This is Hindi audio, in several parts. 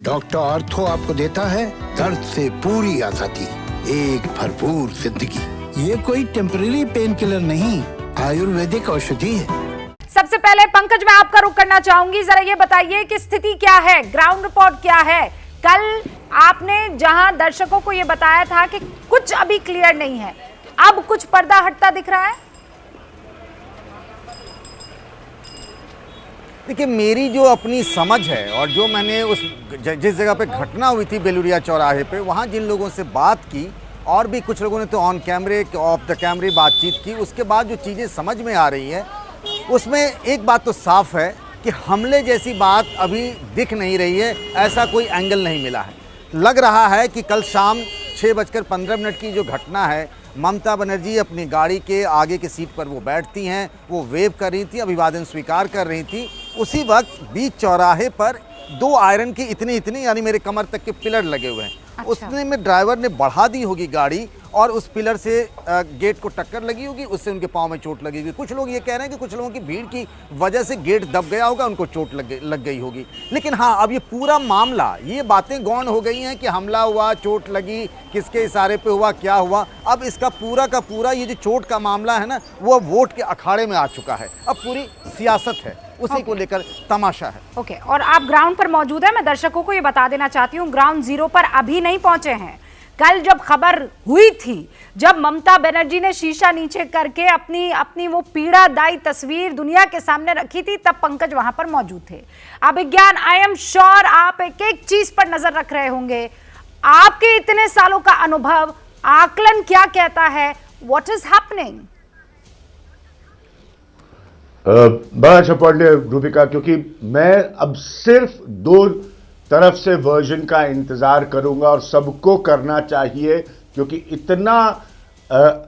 डॉक्टर ऑर्थो आपको देता है दर्द से पूरी आजादी, एक भरपूर जिंदगी। ये कोई टेम्परेरी पेन किलर नहीं, आयुर्वेदिक औषधि है। सबसे पहले पंकज, मैं आपका रुख करना चाहूंगी, जरा ये बताइए कि स्थिति क्या है, ग्राउंड रिपोर्ट क्या है। कल आपने जहां दर्शकों को ये बताया था कि कुछ अभी क्लियर नहीं है, अब कुछ पर्दा हटता दिख रहा है। देखिए, मेरी जो अपनी समझ है और जो मैंने उस जिस जगह पे घटना हुई थी बेलूरिया चौराहे पे, वहाँ जिन लोगों से बात की और भी कुछ लोगों ने तो ऑन कैमरे ऑफ द कैमरे बातचीत की, उसके बाद जो चीज़ें समझ में आ रही हैं उसमें एक बात तो साफ है कि हमले जैसी बात अभी दिख नहीं रही है, ऐसा कोई एंगल नहीं मिला है। लग रहा है कि कल शाम 6:15 की जो घटना है, ममता बनर्जी अपनी गाड़ी के आगे की सीट पर वो बैठती हैं, वो वेव कर रही थी, अभिवादन स्वीकार कर रही थी। उसी वक्त बीच चौराहे पर 2 आयरन की इतनी यानी मेरे कमर तक के पिलर लगे हुए हैं। अच्छा। उसने में ड्राइवर ने बढ़ा दी होगी गाड़ी और उस पिलर से गेट को टक्कर लगी होगी, उससे उनके पाँव में चोट लगी होगी। कुछ लोग ये कह रहे हैं कि कुछ लोगों की भीड़ की वजह से गेट दब गया होगा, उनको चोट लग गई होगी। लेकिन हाँ, अब ये पूरा मामला, ये बातें गौण हो गई हैं कि हमला हुआ, चोट लगी, किसके इशारे पे हुआ, क्या हुआ। अब इसका पूरा का पूरा ये जो चोट का मामला है ना, वो वोट के अखाड़े में आ चुका है। अब पूरी सियासत है, उसी को लेकर तमाशा है। ओके, और आप ग्राउंड पर मौजूद हैं। मैं दर्शकों को ये बता देना चाहती हूँ, ग्राउंड जीरो पर अभी नहीं पहुंचे हैं। कल जब खबर हुई थी, जब ममता बनर्जी ने शीशा नीचे करके अपनी वो पीड़ादायी तस्वीर दुनिया के सामने रखी थी, तब पंकज वहां पर मौजूद थे। अभिज्ञान, आई एम श्योर आप एक चीज पर नजर रख रहे होंगे। आपके इतने सालों का अनुभव, आकलन क्या कहता है, व्हाट इज हैपनिंग? बड़ा अच्छा पॉइंट है रूबिका, क्योंकि मैं अब सिर्फ 2 तरफ से वर्जन का इंतजार करूंगा और सबको करना चाहिए, क्योंकि इतना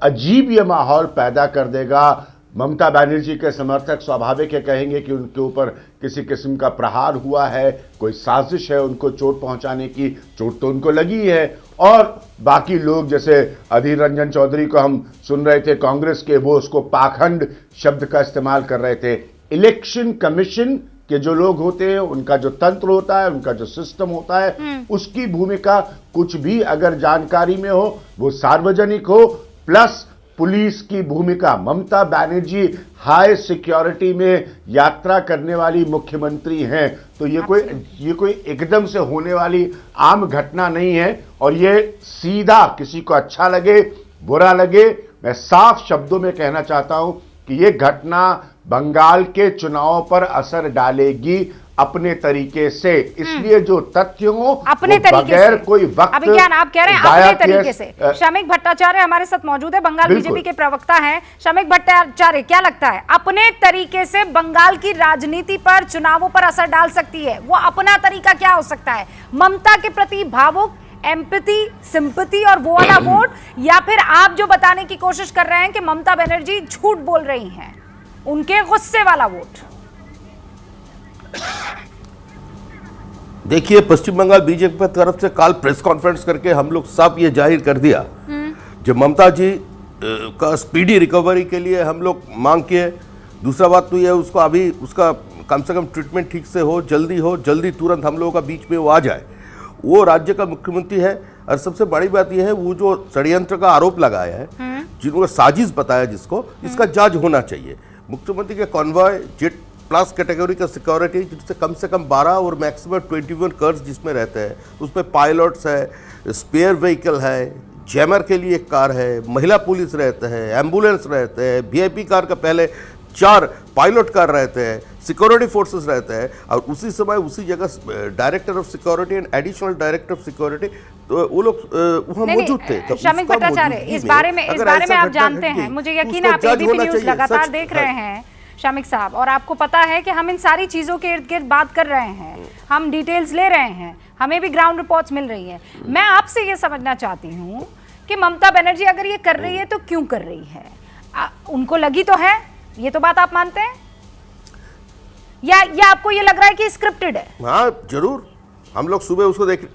अजीब ये माहौल पैदा कर देगा। ममता बनर्जी के समर्थक स्वाभाविक है, कहेंगे कि उनके ऊपर किसी किस्म का प्रहार हुआ है, कोई साजिश है उनको चोट पहुंचाने की। चोट तो उनको लगी है। और बाकी लोग, जैसे अधीर रंजन चौधरी को हम सुन रहे थे कांग्रेस के, वो उसको पाखंड शब्द का इस्तेमाल कर रहे थे। इलेक्शन कमीशन के जो लोग होते हैं, उनका जो तंत्र होता है, उनका जो सिस्टम होता है, उसकी भूमिका कुछ भी अगर जानकारी में हो वो सार्वजनिक हो। प्लस पुलिस की भूमिका, ममता बनर्जी हाई सिक्योरिटी में यात्रा करने वाली मुख्यमंत्री हैं, तो ये कोई एकदम से होने वाली आम घटना नहीं है। और ये सीधा, किसी को अच्छा लगे बुरा लगे, मैं साफ शब्दों में कहना चाहता हूं कि ये घटना बंगाल के चुनाव पर असर डालेगी अपने तरीके से। इसलिए जो तथ्य हो अपने तरीके बगैर से, कोई वक्त, अभिज्ञान आप कह रहे हैं अपने तरीके से। शमिक भट्टाचार्य हमारे साथ मौजूद है, बंगाल बीजेपी के प्रवक्ता हैं। शमिक भट्टाचार्य, क्या लगता है अपने तरीके से बंगाल की राजनीति पर, चुनावों पर असर डाल सकती है? वो अपना तरीका क्या हो सकता है? ममता के प्रति भावुक, एम्पैथी, सिंपैथी और वो वाला वोट, या फिर आप जो बताने की कोशिश कर रहे हैं कि ममता बनर्जी झूठ बोल रही हैं, उनके गुस्से वाला वोट? देखिए, पश्चिम बंगाल बीजेपी की तरफ से कल प्रेस कॉन्फ्रेंस करके हम लोग सब ये जाहिर कर दिया जो ममता जी का स्पीडी रिकवरी के लिए हम लोग मांग किए। दूसरा बात तो ये, उसको अभी उसका कम से कम ट्रीटमेंट ठीक से हो, जल्दी तुरंत हम लोगों का बीच में वो आ जाए। वो राज्य का मुख्यमंत्री है। और सबसे बड़ी बात यह है, वो जो षड्यंत्र का आरोप लगाया है, जिन्होंने साजिश बताया जिसको, इसका जांच होना चाहिए। मुख्यमंत्री के कॉन्वॉय जेट प्लस कैटेगरी का सिक्योरिटी, जिससे कम से कम 12 और मैक्सिमम 21 कर्स जिसमें रहते हैं, उसमें पायलट्स है, स्पेयर व्हीकल है, जैमर के लिए एक कार है, महिला पुलिस रहते हैं, एम्बुलेंस रहते हैं, वीआईपी कार का पहले 4 पायलट कार रहते हैं, सिक्योरिटी फोर्सेस रहते हैं। और उसी समय उसी जगह director of security and additional director of security, तो वो लोग वहाँ मौजूद थे। शमिक भट्टाचार्य, इस बारे में आप जानते हैं, मुझे यकीन है आप एबीपी न्यूज़ लगातार देख रहे हैं शमिक साहब, और आपको पता है कि हम इन सारी चीज़ों के इर्द गिर्द बात कर रहे हैं, हम डिटेल्स ले रहे हैं, हमें भी ग्राउंड रिपोर्ट्स मिल रही हैं। मैं आपसे ये समझना चाहती हूँ कि ममता बनर्जी अगर ये कर रही है तो क्यों कर रही है? उनको लगी तो है, ये तो बात आप मानते हैं, या आपको ये लग रहा है कि स्क्रिप्टेड है? हाँ जरूर, हम लोग सुबह उसको देख,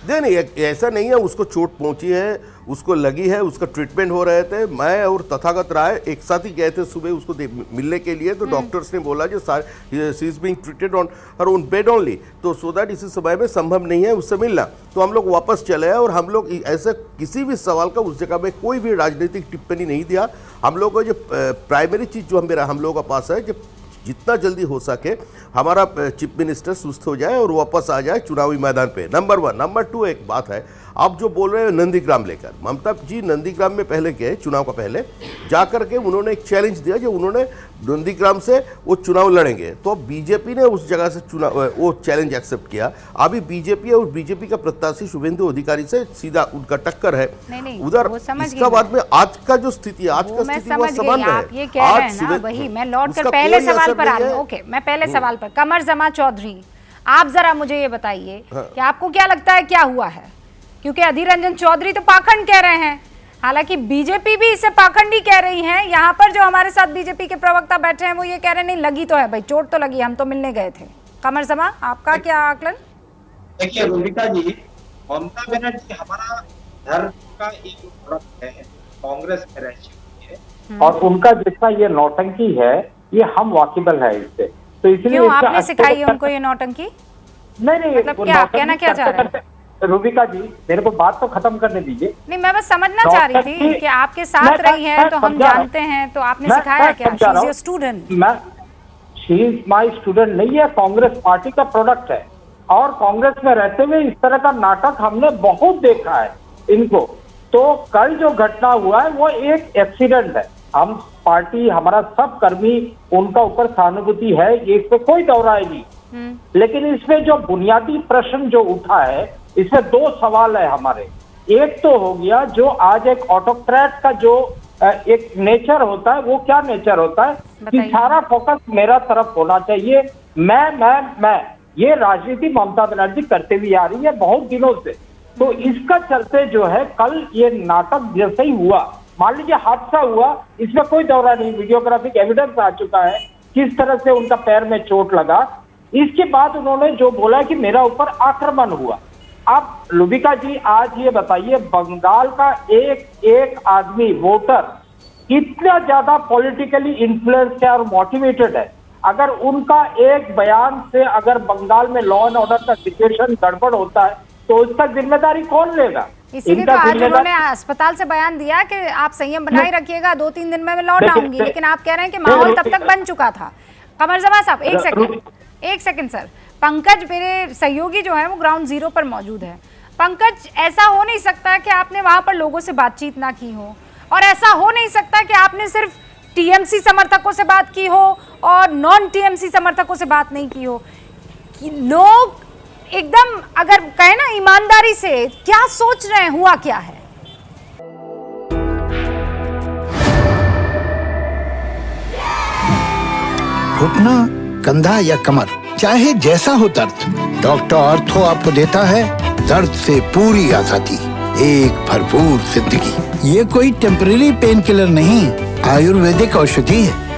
नहीं, ऐसा नहीं है उसको चोट पहुंची है, उसको लगी है, उसका ट्रीटमेंट हो रहे थे। मैं और तथागत राय एक साथ ही गए थे सुबह उसको मिलने के लिए, तो डॉक्टर्स ने बोला जो she is being treated on her own bed only, तो सो दैट इसी समय में संभव नहीं है उससे मिलना। तो हम लोग वापस चले आए और हम लोग ऐसे किसी भी सवाल का उस जगह में कोई भी राजनीतिक टिप्पणी नहीं दिया। हम लोग को जो प्राइमरी चीज़ जो हम लोगों के पास है, जो जितना जल्दी हो सके हमारा चीफ मिनिस्टर सुस्त हो जाए और वापस आ जाए चुनावी मैदान पे, नंबर 1। नंबर 2 एक बात है, आप जो बोल रहे हैं नंदीग्राम लेकर, ममता जी नंदीग्राम में पहले गए, चुनाव का पहले जा करके उन्होंने एक चैलेंज दिया जो उन्होंने नंदीग्राम से वो चुनाव लड़ेंगे, तो बीजेपी ने उस जगह से चुनाव वो चैलेंज एक्सेप्ट किया। अभी बीजेपी और बीजेपी का प्रत्याशी शुभेंदु अधिकारी से सीधा उनका टक्कर है उधर। इसका बाद में आज का जो स्थिति है, आज का स्थिति वो समान है। आप ये कह रहे हैं ना, वही मैं लौट कर पहले सवाल पर आ रही हूँ। ओके, मैं पहले सवाल पर, कमर जमा चौधरी, आप जरा मुझे ये बताइए कि आपको क्या लगता है क्या हुआ है? क्योंकि अधीर रंजन चौधरी तो पाखंड कह रहे हैं, हालांकि बीजेपी भी इसे पाखंडी कह रही है। यहाँ पर जो हमारे साथ बीजेपी के प्रवक्ता बैठे हैं वो ये कह रहे हैं नहीं लगी तो है भाई, चोट तो लगी, हम तो मिलने गए थे। कमर जमा, आपका क्या आकलन? देखिए रूबिका जी, ममता बनर्जी हमारा धर्म का एक प्रोडक्ट है, कांग्रेस में रह चुकी है और उनका जितना ये नौटंकी है ये हम वाकिबल है इससे, तो इसलिए क्यों आपने सिखाई है उनको ये नौटंकी? नहीं, मतलब क्या कहना क्या चाह रहे हैं? रूबिका जी मेरे को बात तो खत्म करने दीजिए। नहीं, मैं बस समझना चाह रही थी कि आपके साथ रही है तो हम जानते हैं, तो आपने सिखाया क्या? She is your student. मैं शी इज माय स्टूडेंट नहीं है, कांग्रेस पार्टी का प्रोडक्ट है और कांग्रेस में रहते हुए इस तरह का नाटक हमने बहुत देखा है इनको। तो कल जो घटना हुआ है वो एक एक्सीडेंट है, हम पार्टी हमारा सब कर्मी उनका ऊपर सहानुभूति है, इस पे कोई दौराई नहीं। लेकिन इसमें जो बुनियादी प्रश्न जो उठा है इसमें 2 सवाल है हमारे। एक तो हो गया जो आज एक ऑटोक्रेट का जो एक नेचर होता है, वो क्या नेचर होता है कि सारा फोकस मेरा तरफ होना चाहिए, मैं ये राजनीति ममता बनर्जी करते हुए आ रही है बहुत दिनों से। तो इसका चलते जो है कल ये नाटक जैसे ही हुआ, मान लीजिए हादसा हुआ, इसमें कोई दौरा नहीं, वीडियोग्राफिक एविडेंस आ चुका है किस तरह से उनका पैर में चोट लगा। इसके बाद उन्होंने जो बोला कि मेरा ऊपर आक्रमण हुआ। अब लुबिका जी आज ये बताइए, बंगाल का एक आदमी वोटर कितना ज्यादा पॉलिटिकली इन्फ्लुएंस है और मोटिवेटेड है, अगर उनका एक बयान से अगर बंगाल में लॉ एंड ऑर्डर का सिचुएशन गड़बड़ होता है तो उसका जिम्मेदारी कौन लेगा? इसीलिए तो आज उन्होंने अस्पताल से बयान दिया कि आप संयम बनाए रखिएगा, 2-3 दिन में मैं लौट आऊंगी, लेकिन आप कह रहे हैं कि माहौल तब तक बन चुका था। कमर जमा साहब एक सेकंड सर, पंकज मेरे सहयोगी जो है वो ग्राउंड जीरो पर मौजूद है। पंकज, ऐसा हो नहीं सकता कि आपने वहां पर लोगों से बातचीत ना की हो, और ऐसा हो नहीं सकता कि आपने सिर्फ टीएमसी समर्थकों से बात की हो और नॉन टीएमसी समर्थकों से बात नहीं की हो। कि लोग एकदम अगर कहे ना ईमानदारी से क्या सोच रहे हैं, हुआ क्या है? घुटना, कंधा या कमर, चाहे जैसा हो दर्द, डॉक्टर ऑर्थो आपको देता है दर्द से पूरी आजादी, एक भरपूर जिंदगी। ये कोई टेम्परेरी पेन किलर नहीं, आयुर्वेदिक औषधि है।